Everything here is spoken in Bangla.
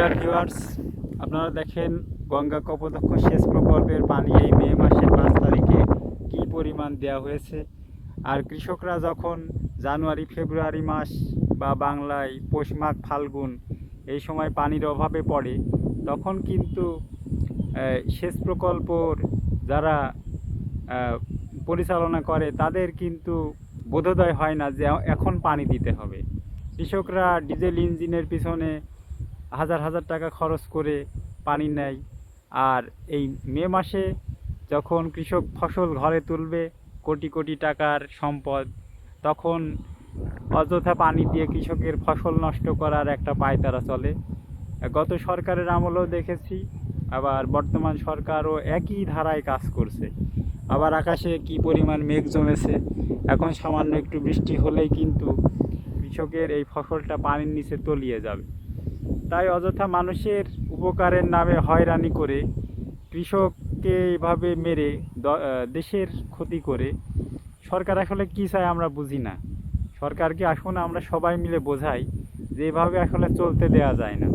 ডিয়ার ভিউয়ার্স, আপনারা দেখেন গঙ্গা কপোতাক্ষ সেচ প্রকল্পের পানি এই মে মাসের 5 তারিখে কী পরিমাণ দেওয়া হয়েছে। আর কৃষকরা যখন জানুয়ারি ফেব্রুয়ারি মাস বা বাংলায় পৌষ মাঘ ফাল্গুন এই সময় পানির অভাবে পড়ে, তখন কিন্তু সেচ প্রকল্পর যারা পরিচালনা করে তাদের কিন্তু বোধোদয় হয় না যে এখন পানি দিতে হবে। কৃষকরা ডিজেল ইঞ্জিনের পিছনে হাজার হাজার টাকা খরচ করে পানি নেয়। আর এই মে মাসে যখন কৃষক ফসল ঘরে তুলবে, কোটি কোটি টাকার সম্পদ, তখন অযথা পানি দিয়ে কৃষকের ফসল নষ্ট করার একটা পায়তারা চলে। গত সরকারের আমলেও দেখেছি, আবার বর্তমান সরকারও একই ধারায় কাজ করছে। আবার আকাশে কি পরিমাণ মেঘ জমেছে, এখন সামান্য একটু বৃষ্টি হলেই কিন্তু কৃষকের এই ফসলটা পানির নিচে তলিয়ে যাবে। তাই অযথা মানুষের উপকারের নামে হয়রানি করে, কৃষককে এইভাবে মেরে দেশের ক্ষতি করে সরকার আসলে কী চায় আমরা বুঝি না। সরকারকে আসুন আমরা সবাই মিলে বোঝাই যে এভাবে আসলে চলতে দেওয়া যায় না।